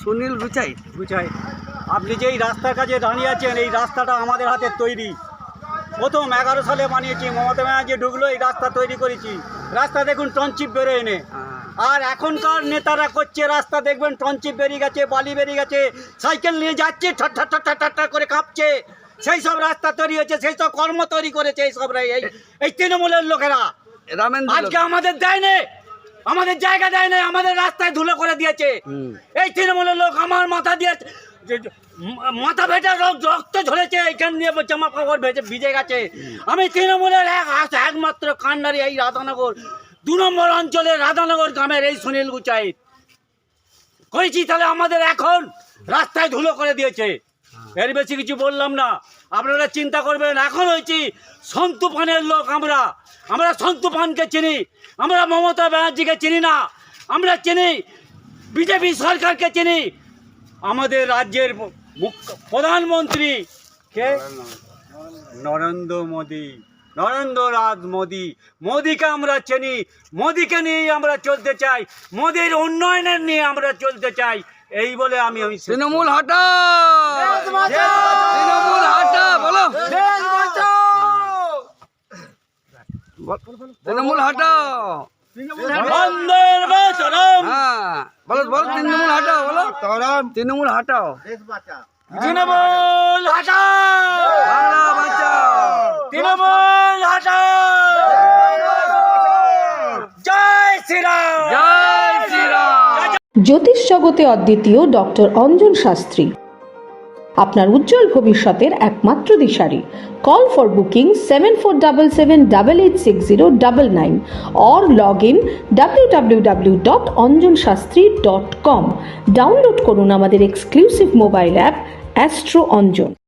সুনীল গুচাই। আপনি যেই রাস্তার কাছে দাঁড়িয়ে আছেন, এই রাস্তাটা আমাদের হাতে তৈরি। প্রথম 11 সালে বানিয়েছি, মমতা ব্যানার্জি ঢুকলো, এই রাস্তা তৈরি করেছি। রাস্তা দেখুন টনচিপ বেরোয় এনে। আর এখনকার নেতারা করছে রাস্তা দেখবেন টনচিপ বেরিয়ে গেছে, বালি বেরিয়ে গেছে, সাইকেল নিয়ে যাচ্ছে ঠাট্টা করে কাঁপছে। সেই সব রাস্তা তৈরি হয়েছে, সেই সব কর্ম তৈরি করেছে এই তৃণমূলের লোকেরা। আজকে আমাদের দেয়নি, আমাদের জায়গা দেয়নি, আমাদের রাস্তায় ধুলো করে দিয়েছে এই তৃণমূলের লোক। আমার মাথা দিয়ে মাথা ভেটে রক্ত ঝরেছে, এইখান দিয়ে জামা কাপড় ভিজে গেছে। আমি তৃণমূলের একমাত্র কান্ডারি এই রাধানগর 2 নম্বর অঞ্চলের রাধানগর গ্রামের এই সুনীল গুচাই করেছি। তাহলে আমাদের এখন রাস্তায় ধুলো করে দিয়েছে, এর বেশি কিছু বললাম না। আপনারা চিন্তা করবেন, এখন হয়েছি সন্তু পানের লোক। আমরা সন্তু পানকে চিনি, আমরা মমতা ব্যানার্জিকে চিনি না, আমরা চিনি বিজেপি সরকারকে চিনি। আমাদের রাজ্যের প্রধানমন্ত্রী কে? নরেন্দ্রনাথ মোদিকে আমরা চিনি। মোদিকে নিয়েই আমরা চলতে চাই, মোদির উন্নয়নের নিয়ে আমরা চলতে চাই। এই বলে আমি তৃণমূল হটাও, তৃণমূল হটাও, বলো তৃণমূল হটাও, বন্দে মাতরম। হ্যাঁ বলো বলো তৃণমূল হটাও, বলো তৃণমূল হটাও, তৃণমূল হটাও, বাংলা বাঁচাও, তৃণমূল হটাও, জয় শ্রীরাম, জয় শ্রীরাম। জ্যোতিষ জগতে অদ্বিতীয় ডক্টর অঞ্জন শাস্ত্রী আপনার উজ্জ্বল ভবিষ্যতের একমাত্র দিশারি। Call for booking 7477886099 or log in www.anjanshastri.com। Download করুন আমাদের exclusive mobile app astro Anjan.